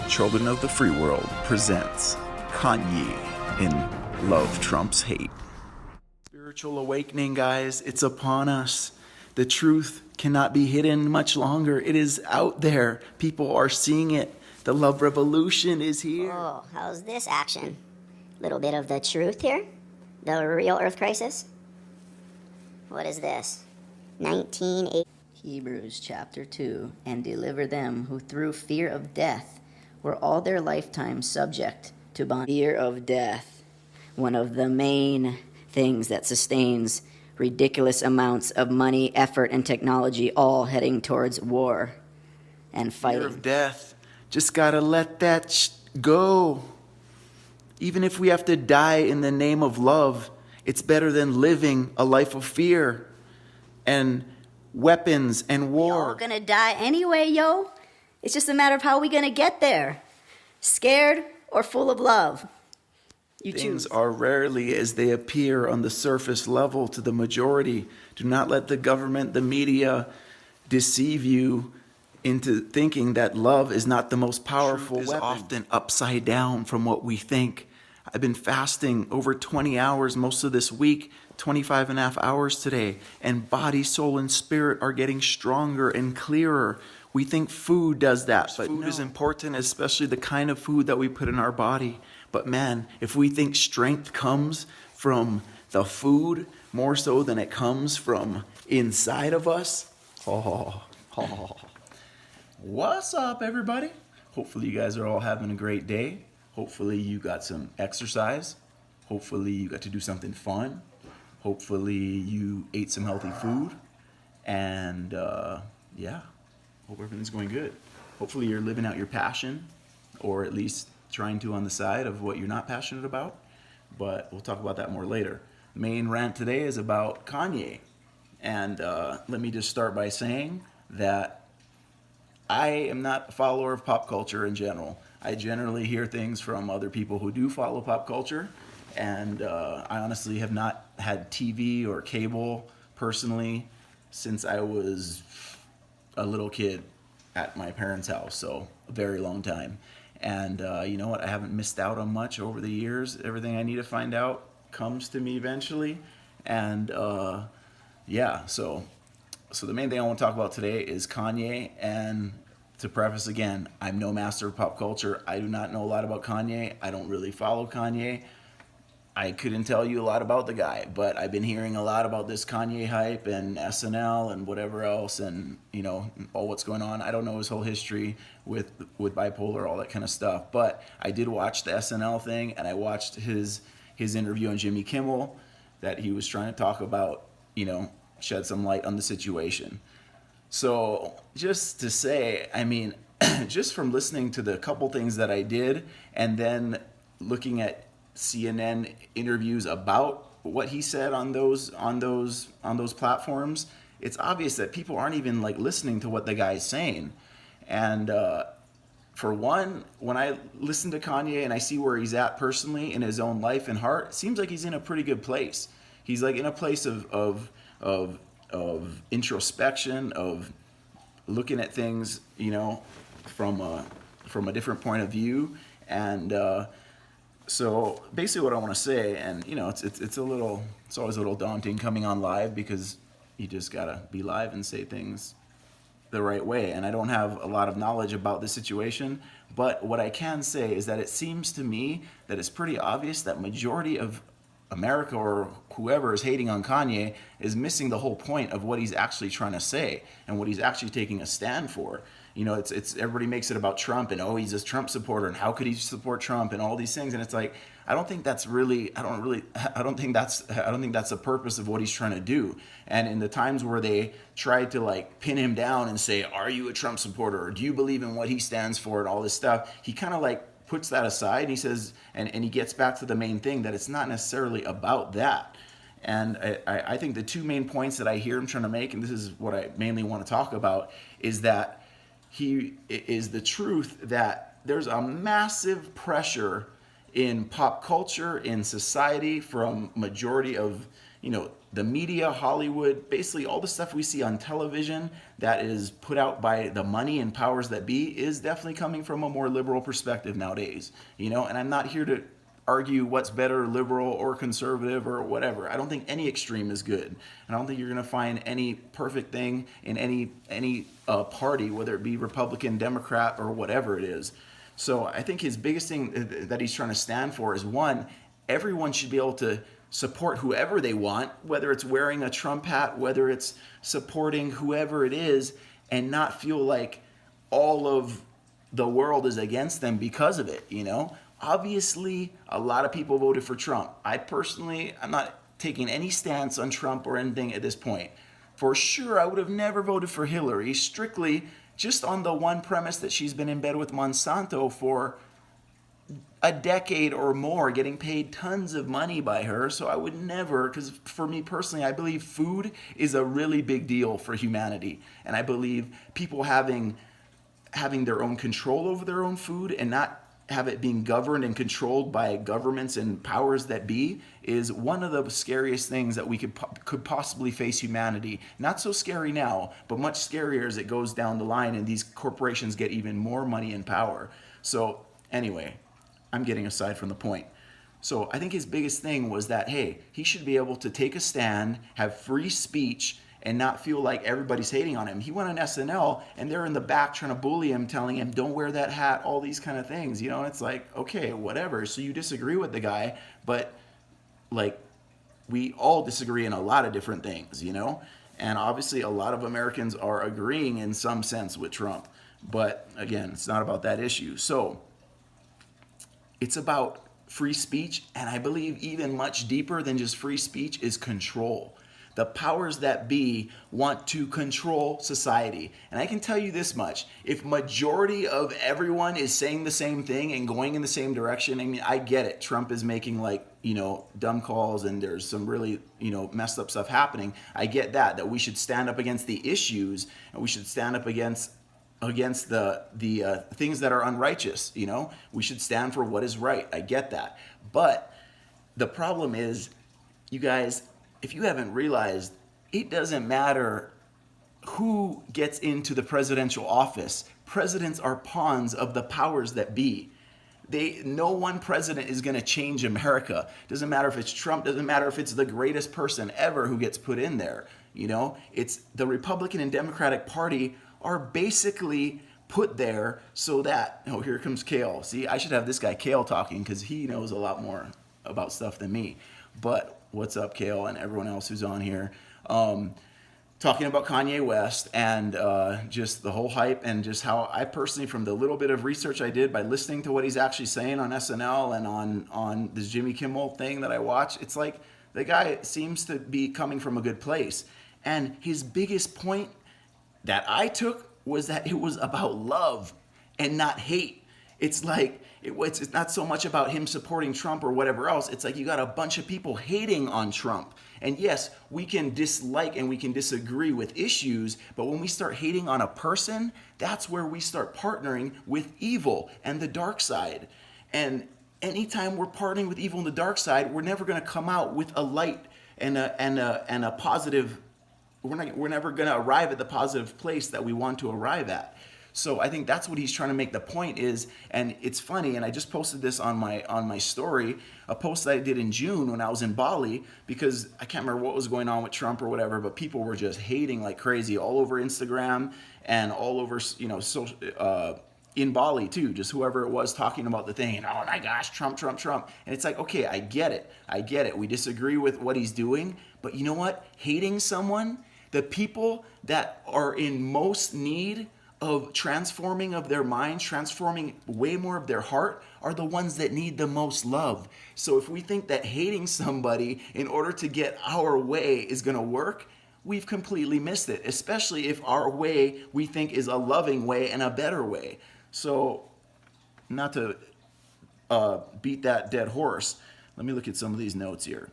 Children of the Free World presents Kanye in Love Trumps Hate. Spiritual awakening, guys, it's upon us. The truth cannot be hidden much longer. It is out there. People are seeing it. The love revolution is here. Oh, how's this action? Little bit of the truth here? The real Earth crisis? What is this? 1980. Hebrews chapter 2, and deliver them who through fear of death were all their lifetime subject to bondage. Fear of death, one of the main things that sustains ridiculous amounts of money, effort, and technology, all heading towards war and fighting. Fear of death. Just gotta let that go. Even if we have to die in the name of love, it's better than living a life of fear and weapons and war. We're all gonna die anyway, yo. It's just a matter of how we gonna get there. Scared or full of love? You Things choose. are rarely as they appear on the surface level to the majority. Do not let the government, the media, deceive you into thinking that love is not the most powerful weapon. Truth is often upside down from what we think. I've been fasting over 20 hours most of this week, 25 and a half hours today, and body, soul, and spirit are getting stronger and clearer. We think food does that, but food is important, especially the kind of food that we put in our body. But man, if we think strength comes from the food more so than it comes from inside of us, What's up, everybody? Hopefully you guys are all having a great day. Hopefully you got some exercise. Hopefully you got to do something fun. Hopefully you ate some healthy food. And yeah, hope everything's going good. Hopefully you're living out your passion, or at least trying to on the side of what you're not passionate about. But we'll talk about that more later. The main rant today is about Kanye. And let me just start by saying that I am not a follower of pop culture in general. I generally hear things from other people who do follow pop culture, and I honestly have not had TV or cable personally since I was a little kid at my parents' house, so a very long time. And you know what? I haven't missed out on much over the years. Everything I need to find out comes to me eventually, and yeah, so the main thing I want to talk about today is Kanye. And to preface again, I'm no master of pop culture. I do not know a lot about Kanye. I don't really follow Kanye. I couldn't tell you a lot about the guy, but I've been hearing a lot about this Kanye hype and SNL and whatever else, and you know, all what's going on. I don't know his whole history with bipolar, all that kind of stuff, but I did watch the SNL thing, and I watched his interview on Jimmy Kimmel that he was trying to talk about, you know, shed some light on the situation. So just to say, I mean, just from listening to the couple things that I did and then looking at CNN interviews about what he said on those platforms, it's obvious that people aren't even like listening to what the guy's saying. And for one, when I listen to Kanye and I see where he's at personally in his own life and heart, it seems like he's in a pretty good place. He's like in a place of introspection, of looking at things, you know, from a different point of view. And so basically what I want to say, and you know, it's always a little daunting coming on live, because you just gotta be live and say things the right way. And I don't have a lot of knowledge about this situation, but what I can say is that it seems to me that it's pretty obvious that majority of America, or whoever is hating on Kanye, is missing the whole point of what he's actually trying to say and what he's actually taking a stand for. You know, it's everybody makes it about Trump, and oh, he's a Trump supporter, and how could he support Trump, and all these things. And it's like, I don't think that's the purpose of what he's trying to do. And in the times where they tried to like pin him down and say, are you a Trump supporter, or do you believe in what he stands for, and all this stuff, he kind of like puts that aside, and he says, and he gets back to the main thing, that it's not necessarily about that. And I think the two main points that I hear him trying to make, and this is what I mainly want to talk about, is that he is the truth that there's a massive pressure in pop culture, in society, from majority of the media, Hollywood, basically all the stuff we see on television that is put out by the money and powers that be is definitely coming from a more liberal perspective nowadays. And I'm not here to argue what's better, liberal or conservative or whatever. I don't think any extreme is good. I don't think you're going to find any perfect thing in any party, whether it be Republican, Democrat, or whatever it is. So I think his biggest thing that he's trying to stand for is, one, everyone should be able to support whoever they want, whether it's wearing a Trump hat, whether it's supporting whoever it is, and not feel like all of the world is against them because of it. Obviously, a lot of people voted for Trump. I'm not taking any stance on Trump or anything at this point. For sure, I would have never voted for Hillary, strictly just on the one premise that she's been in bed with Monsanto for a decade or more, getting paid tons of money by her. So I would never, because for me personally, I believe food is a really big deal for humanity. And I believe people having their own control over their own food and not have it being governed and controlled by governments and powers that be is one of the scariest things that we could possibly face humanity. Not so scary now, but much scarier as it goes down the line and these corporations get even more money and power. So anyway, I'm getting aside from the point. So I think his biggest thing was that, hey, he should be able to take a stand, have free speech, and not feel like everybody's hating on him. He went on SNL and they're in the back trying to bully him, telling him, don't wear that hat, all these kind of things. It's like, okay, whatever. So you disagree with the guy, but like we all disagree in a lot of different things, And obviously a lot of Americans are agreeing in some sense with Trump. But again, it's not about that issue. So it's about free speech, and I believe even much deeper than just free speech is control. The powers that be want to control society. And I can tell you this much, if majority of everyone is saying the same thing and going in the same direction, I mean, I get it. Trump is making dumb calls and there's some really, messed up stuff happening. I get that we should stand up against the issues and we should stand up against the things that are unrighteous. We should stand for what is right. I get that. But the problem is, you guys, if you haven't realized, it doesn't matter who gets into the presidential office. Presidents are pawns of the powers that be. No one president is going to change America. Doesn't matter if it's Trump, doesn't matter if it's the greatest person ever who gets put in there. It's the Republican and Democratic Party are basically put there so that, here comes Kale. See, I should have this guy Kale talking because he knows a lot more about stuff than me. But what's up, Kale, and everyone else who's on here? Talking about Kanye West and just the whole hype and just how I personally, from the little bit of research I did by listening to what he's actually saying on SNL and on this Jimmy Kimmel thing that I watch, it's like the guy seems to be coming from a good place. And his biggest point that I took was that it was about love and not hate. It's like, it's not so much about him supporting Trump or whatever else. It's like you got a bunch of people hating on Trump. And yes, we can dislike and we can disagree with issues, but when we start hating on a person, that's where we start partnering with evil and the dark side. And anytime we're partnering with evil and the dark side, we're never going to come out with a light and a positive. We're never going to arrive at the positive place that we want to arrive at. So I think that's what he's trying to make the point is, and it's funny, and I just posted this on my story, a post that I did in June when I was in Bali, because I can't remember what was going on with Trump or whatever, but people were just hating like crazy all over Instagram and all over, in Bali too, just whoever it was talking about the thing, and oh my gosh, Trump. And it's like, okay, I get it. We disagree with what he's doing, but you know what? Hating someone, the people that are in most need of transforming of their minds, transforming way more of their heart, are the ones that need the most love. So if we think that hating somebody in order to get our way is going to work, we've completely missed it, especially if our way we think is a loving way and a better way. So not to beat that dead horse, let me look at some of these notes here.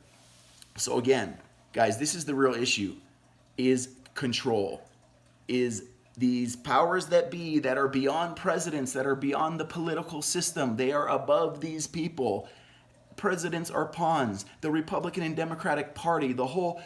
So again, guys, this is the real issue, is control, is these powers that be that are beyond presidents, that are beyond the political system. They are above these people. presidents are pawns. The Republican and Democratic Party, the whole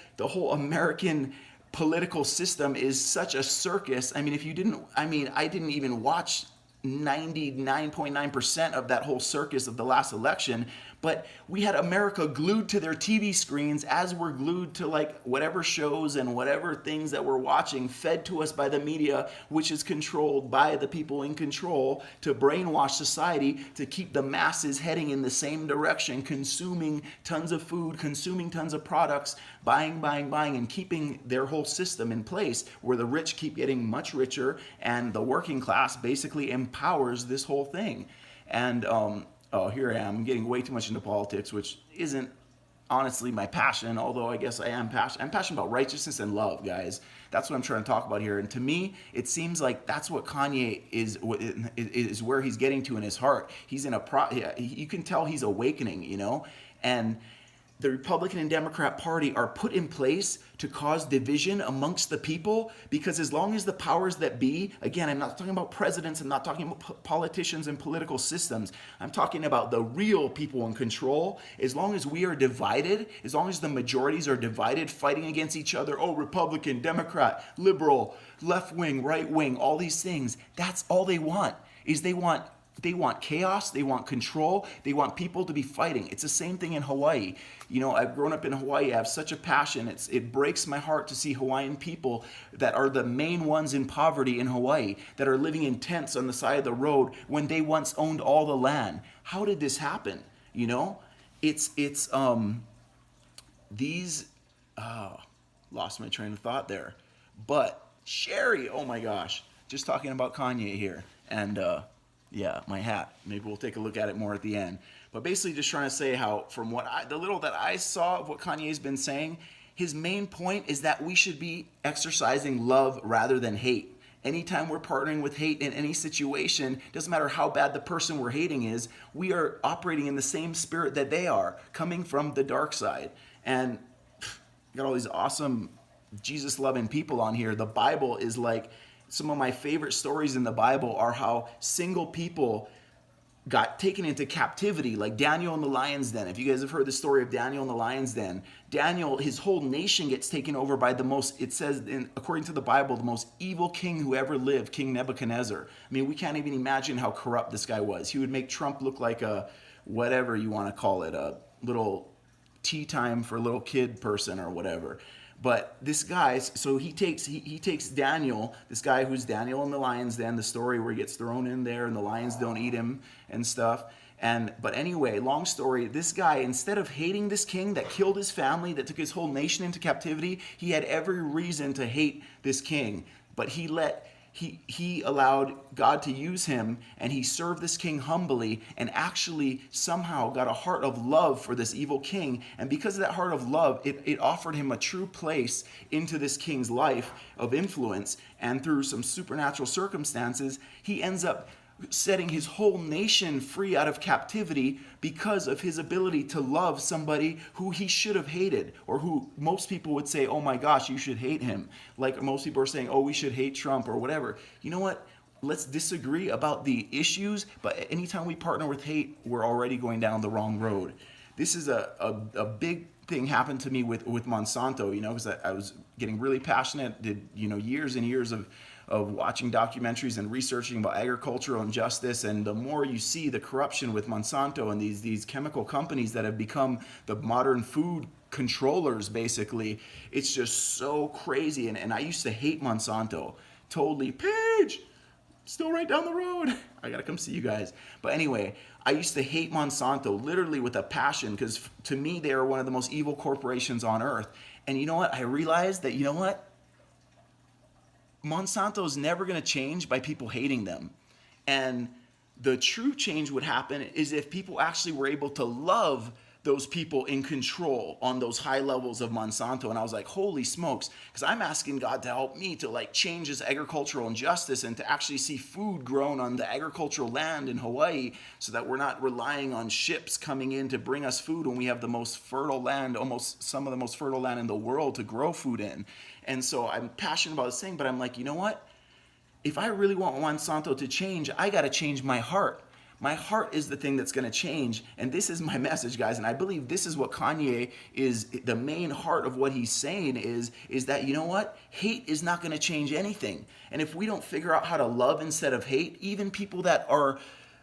American political system is such a circus. I mean, I didn't even watch 99.9% of that whole circus of the last election, but we had America glued to their TV screens as we're glued to like whatever shows and whatever things that we're watching, fed to us by the media, which is controlled by the people in control to brainwash society, to keep the masses heading in the same direction, consuming tons of food, consuming tons of products, buying, and keeping their whole system in place where the rich keep getting much richer and the working class basically empowers this whole thing. And here I am getting way too much into politics, which isn't honestly my passion, although I guess I am passionate. I'm passionate about righteousness and love, guys. That's what I'm trying to talk about here. And to me, it seems like that's what Kanye is where he's getting to in his heart. He's in you can tell he's awakening, and the Republican and Democrat Party are put in place to cause division amongst the people, because as long as the powers that be, again, I'm not talking about presidents, I'm not talking about politicians and political systems, I'm talking about the real people in control. As long as we are divided, as long as the majorities are divided, fighting against each other, Republican, Democrat, liberal, left wing, right wing, all these things, that's all they want, is they want chaos, they want control, they want people to be fighting. It's the same thing in Hawaii. I've grown up in Hawaii, I have such a passion. It breaks my heart to see Hawaiian people that are the main ones in poverty in Hawaii, that are living in tents on the side of the road when they once owned all the land. How did this happen? Lost my train of thought there. But Sherry, oh my gosh, just talking about Kanye here. And yeah, my hat. Maybe we'll take a look at it more at the end. But basically just trying to say how, from the little that I saw of what Kanye's been saying, his main point is that we should be exercising love rather than hate. Anytime we're partnering with hate in any situation, doesn't matter how bad the person we're hating is, we are operating in the same spirit that they are, coming from the dark side. And got all these awesome Jesus-loving people on here. The Bible is like, some of my favorite stories in the Bible are how single people got taken into captivity, like Daniel in the lion's den. If you guys have heard the story of Daniel in the lion's den, Daniel, his whole nation gets taken over by it says, according to the Bible, the most evil king who ever lived, King Nebuchadnezzar. I mean, we can't even imagine how corrupt this guy was. He would make Trump look like a, whatever you want to call it, a little tea time for a little kid person or whatever. But this guy, so he takes Daniel, this guy who's Daniel in the lion's den, the story where he gets thrown in there and the lions don't eat him and stuff. But anyway, long story, this guy, instead of hating this king that killed his family, that took his whole nation into captivity, he had every reason to hate this king. But he allowed God to use him, and he served this king humbly, and actually somehow got a heart of love for this evil king. And because of that heart of love, it offered him a true place into this king's life of influence. And through some supernatural circumstances, he ends up setting his whole nation free out of captivity because of his ability to love somebody who he should have hated, or who most people would say, oh my gosh, you should hate him. Like most people are saying, oh, we should hate Trump or whatever. You know what? Let's disagree about the issues, but anytime we partner with hate, we're already going down the wrong road. This is a big thing happened to me with Monsanto, because I was getting really passionate, did years and years of watching documentaries and researching about agricultural injustice. And the more you see the corruption with Monsanto and these chemical companies that have become the modern food controllers, basically, it's just so crazy. And I used to hate Monsanto. Totally. Paige, still right down the road. I gotta come see you guys. But anyway, I used to hate Monsanto literally with a passion, because to me, they are one of the most evil corporations on earth. And you know what? I realized that, Monsanto's never going to change by people hating them. And the true change would happen is if people actually were able to love those people in control on those high levels of Monsanto. And I was like, holy smokes, because I'm asking God to help me to change this agricultural injustice and to actually see food grown on the agricultural land in Hawaii, so that we're not relying on ships coming in to bring us food when we have the most fertile land, almost some of the most fertile land in the world to grow food in. And so I'm passionate about this thing, but I'm like, you know what? If I really want Monsanto to change, I got to change my heart. My heart is the thing that's going to change. And this is my message, guys. And I believe this is what Kanye is, the main heart of what he's saying is that, you know what? Hate is not going to change anything. And if we don't figure out how to love instead of hate, even people that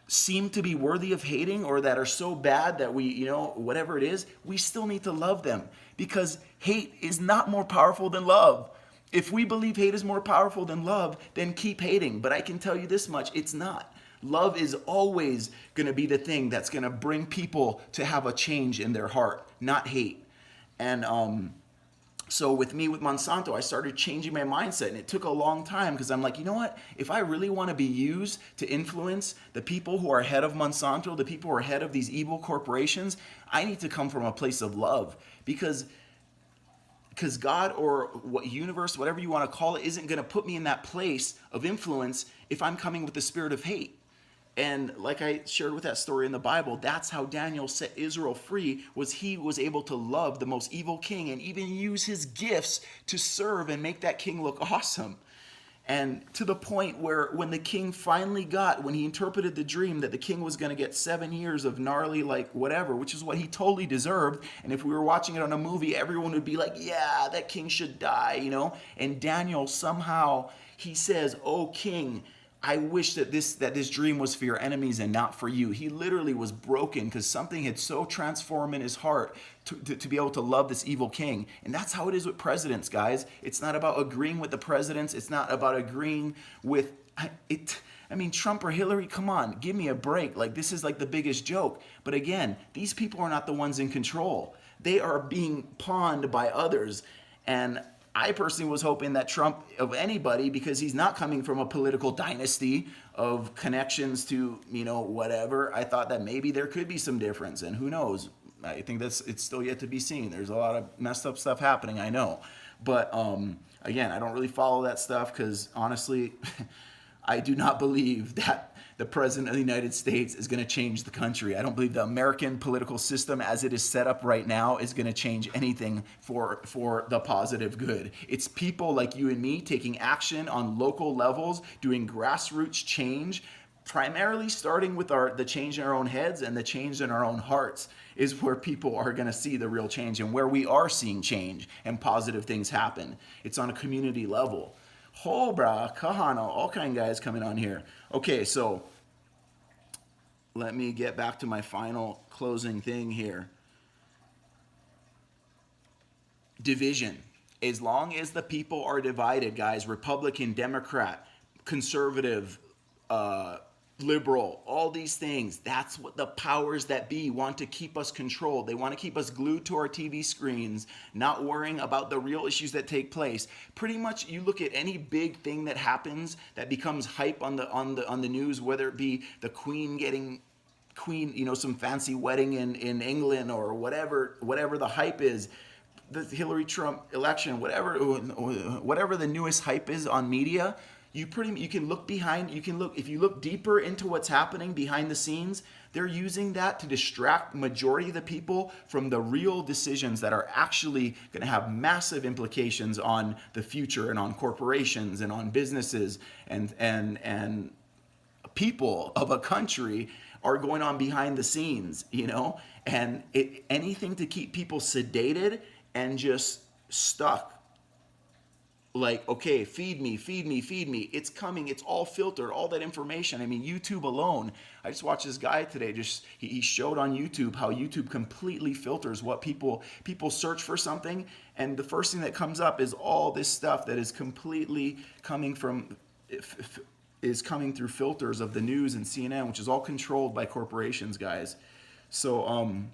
seem to be worthy of hating or that are so bad that we, whatever it is, we still need to love them, because hate is not more powerful than love. If we believe hate is more powerful than love, then keep hating. But I can tell you this much, it's not. Love is always going to be the thing that's going to bring people to have a change in their heart, not hate. And so with Monsanto, I started changing my mindset, and it took a long time, because I'm like, you know what? If I really want to be used to influence the people who are ahead of Monsanto, the people who are ahead of these evil corporations, I need to come from a place of love, because God, or what universe, whatever you want to call it, isn't going to put me in that place of influence if I'm coming with the spirit of hate. And like I shared with that story in the Bible, that's how Daniel set Israel free, was he was able to love the most evil king and even use his gifts to serve and make that king look awesome. And to the point where when the king finally when he interpreted the dream that the king was going to get 7 years of gnarly, like whatever, which is what he totally deserved. And if we were watching it on a movie, everyone would be like, yeah, that king should die, And Daniel somehow, he says, "Oh king, I wish that this dream was for your enemies and not for you." He literally was broken because something had so transformed in his heart to be able to love this evil king. And that's how it is with presidents, guys. It's not about agreeing with the presidents. It's not about agreeing with it. I mean, Trump or Hillary, come on, give me a break. Like, this is like the biggest joke. But again, these people are not the ones in control. They are being pawned by others. And I personally was hoping that Trump, of anybody, because he's not coming from a political dynasty of connections to, whatever, I thought that maybe there could be some difference, and who knows? I think it's still yet to be seen. There's a lot of messed up stuff happening, I know. But again, I don't really follow that stuff because honestly, I do not believe that the president of the United States is going to change the country. I don't believe the American political system as it is set up right now is going to change anything for the positive good. It's people like you and me taking action on local levels, doing grassroots change, primarily starting with the change in our own heads and the change in our own hearts is where people are going to see the real change and where we are seeing change and positive things happen. It's on a community level. Hobra, Kahana, all kind of guys coming on here. Okay, so let me get back to my final closing thing here. Division. As long as the people are divided, guys, Republican, Democrat, conservative, liberal, all these things, that's what the powers that be want to keep us controlled. They want to keep us glued to our TV screens, not worrying about the real issues that take place. Pretty much, you look at any big thing that happens that becomes hype on the news, whether it be the Queen getting some fancy wedding in England or whatever the hype is, the Hillary Trump election, whatever the newest hype is on media. You can look behind, if you look deeper into what's happening behind the scenes, they're using that to distract majority of the people from the real decisions that are actually going to have massive implications on the future and on corporations and on businesses and people of a country are going on behind the scenes, and anything to keep people sedated and just stuck. Like, okay, feed me. It's coming. It's all filtered, all that information. I mean, YouTube alone. I just watched this guy today. He showed on YouTube how YouTube completely filters what people search for something. And the first thing that comes up is all this stuff that is completely coming through filters of the news and CNN, which is all controlled by corporations, guys. So,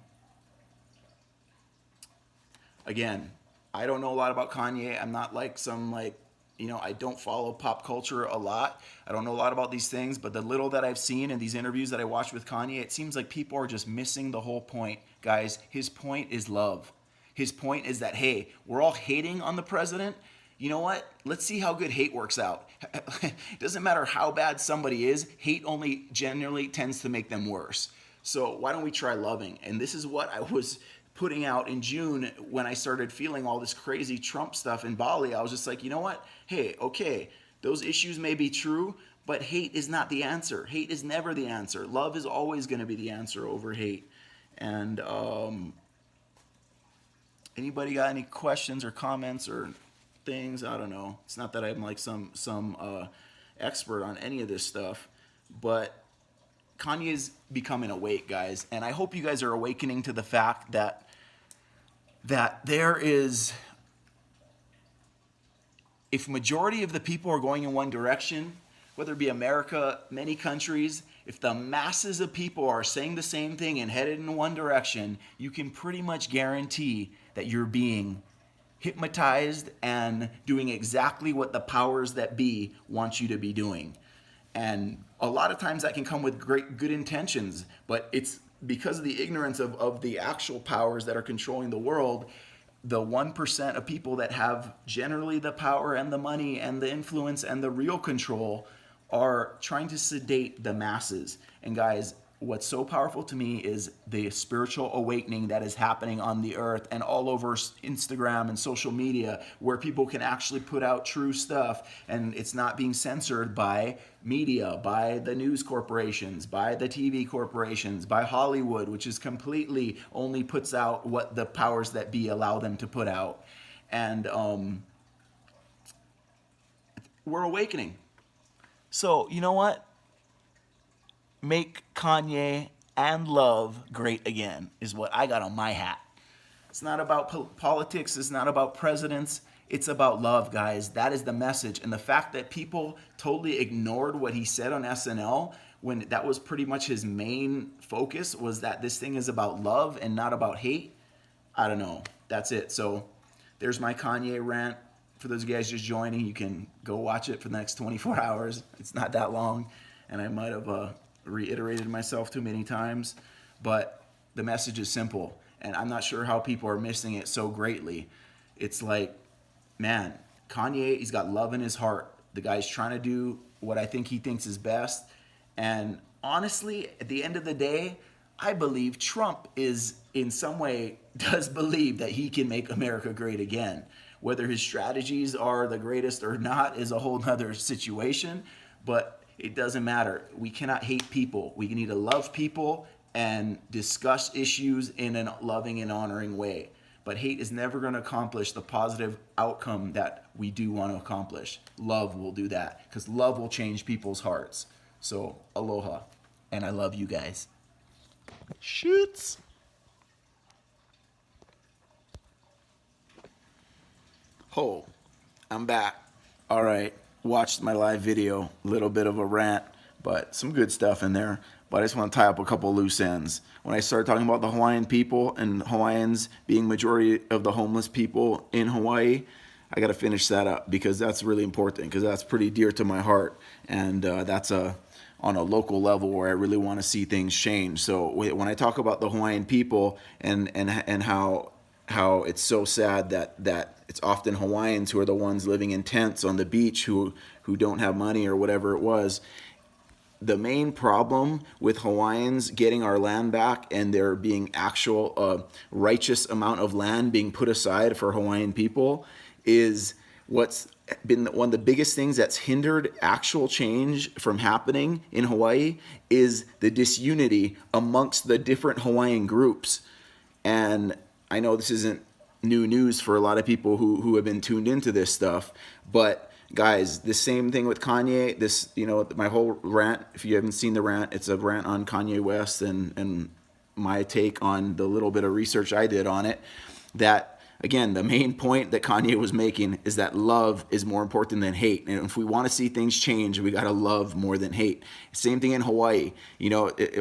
again, I don't know a lot about Kanye. I'm not like I don't follow pop culture a lot. I don't know a lot about these things, but the little that I've seen in these interviews that I watched with Kanye, it seems like people are just missing the whole point. Guys, his point is love. His point is that, hey, we're all hating on the president. You know what? Let's see how good hate works out. It doesn't matter how bad somebody is. Hate only generally tends to make them worse. So why don't we try loving? And this is what I was putting out in June when I started feeling all this crazy Trump stuff in Bali. I was just like, you know what? Hey, okay, those issues may be true, But hate is not the answer. Hate is never the answer. Love is always going to be the answer over hate. And anybody got any questions or comments or things? I don't know. It's not that I'm like some expert on any of this stuff, but Kanye's becoming awake, guys, and I hope you guys are awakening to the fact that there is, if majority of the people are going in one direction, whether it be America, many countries, if the masses of people are saying the same thing and headed in one direction, you can pretty much guarantee that you're being hypnotized and doing exactly what the powers that be want you to be doing. And a lot of times that can come with great good intentions, but it's because of the ignorance of the actual powers that are controlling the world. The 1% of people that have generally the power and the money and the influence and the real control are trying to sedate the masses. And guys, what's so powerful to me is the spiritual awakening that is happening on the earth and all over Instagram and social media, where people can actually put out true stuff and it's not being censored by media, by the news corporations, by the TV corporations, by Hollywood, which is completely only puts out what the powers that be allow them to put out. And we're awakening. So, you know what? Make Kanye and love great again is what I got on my hat. It's not about politics. It's not about presidents. It's about love, guys. That is the message. And the fact that people totally ignored what he said on SNL, when that was pretty much his main focus, was that this thing is about love and not about hate. I don't know. That's it. So there's my Kanye rant. For those of you guys just joining, you can go watch it for the next 24 hours. It's not that long. And I might have reiterated myself too many times. But the message is simple. And I'm not sure how people are missing it so greatly. It's like, man, Kanye, he's got love in his heart. The guy's trying to do what I think he thinks is best. And honestly, at the end of the day, I believe Trump is in some way does believe that he can make America great again. Whether his strategies are the greatest or not is a whole nother situation, but it doesn't matter. We cannot hate people. We need to love people and discuss issues in a loving and honoring way. But hate is never going to accomplish the positive outcome that we do want to accomplish. Love will do that, because love will change people's hearts. So, aloha. And I love you guys. Shoots. Oh, I'm back. All right. Watched my live video. A little bit of a rant, but some good stuff in there. But I just want to tie up a couple loose ends. When I started talking about the Hawaiian people and Hawaiians being majority of the homeless people in Hawaii, I got to finish that up because that's really important, because that's pretty dear to my heart. And that's on a local level where I really want to see things change. So when I talk about the Hawaiian people and how it's so sad that it's often Hawaiians who are the ones living in tents on the beach who don't have money or whatever it was. The main problem with Hawaiians getting our land back and there being actual righteous amount of land being put aside for Hawaiian people is what's been one of the biggest things that's hindered actual change from happening in Hawaii is the disunity amongst the different Hawaiian groups. And I know this isn't new news for a lot of people who have been tuned into this stuff, but guys, the same thing with Kanye. This, my whole rant, if you haven't seen the rant, it's a rant on Kanye West and my take on the little bit of research I did on it. That, again, the main point that Kanye was making is that love is more important than hate. And if we want to see things change, we got to love more than hate. Same thing in Hawaii,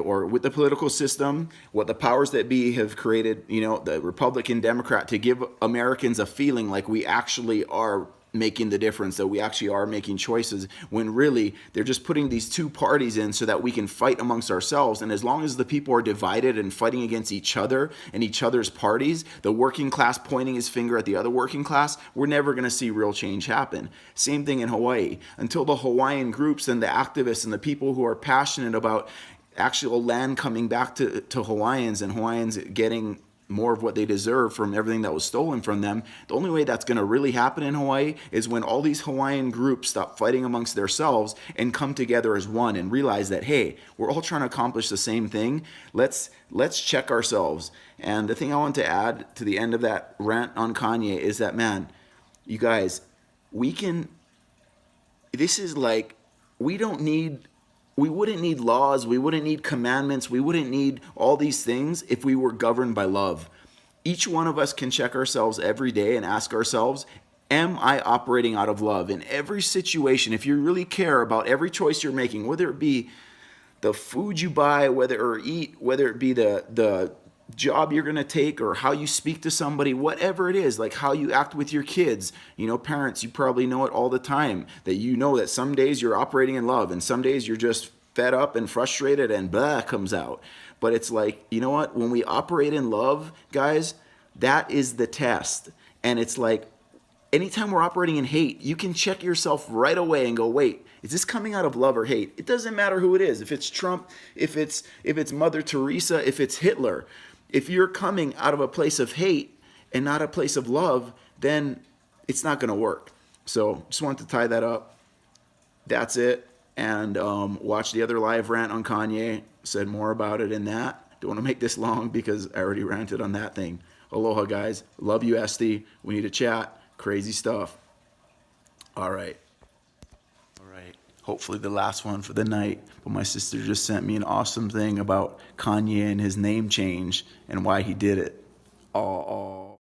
or with the political system, what the powers that be have created, the Republican, Democrat, to give Americans a feeling like we actually are making the difference, that we actually are making choices, when really they're just putting these two parties in so that we can fight amongst ourselves. And as long as the people are divided and fighting against each other and each other's parties, the working class pointing his finger at the other working class, we're never going to see real change happen. Same thing in Hawaii. Until the Hawaiian groups and the activists and the people who are passionate about actual land coming back to Hawaiians and Hawaiians getting more of what they deserve from everything that was stolen from them. The only way that's going to really happen in Hawaii is when all these Hawaiian groups stop fighting amongst themselves and come together as one and realize that, hey, we're all trying to accomplish the same thing. Let's check ourselves. And the thing I want to add to the end of that rant on Kanye is that, man, you guys, this is like, we wouldn't need laws, we wouldn't need commandments, we wouldn't need all these things if we were governed by love. Each one of us can check ourselves every day and ask ourselves, am I operating out of love? In every situation, if you really care about every choice you're making, whether it be the food you buy, whether it be the job you're going to take, or how you speak to somebody, whatever it is, like how you act with your kids. Parents, you probably know it all the time, that that some days you're operating in love and some days you're just fed up and frustrated and blah comes out. But it's like, you know what? When we operate in love, guys, that is the test. And it's like, anytime we're operating in hate, you can check yourself right away and go, wait, is this coming out of love or hate? It doesn't matter who it is. If it's Trump, if it's Mother Teresa, if it's Hitler, if you're coming out of a place of hate and not a place of love, then it's not going to work. So just wanted to tie that up. That's it. And watch the other live rant on Kanye. Said more about it in that. Don't want to make this long because I already ranted on that thing. Aloha, guys. Love you, Esty. We need to chat. Crazy stuff. All right. Hopefully the last one for the night. But my sister just sent me an awesome thing about Kanye and his name change and why he did it. Oh.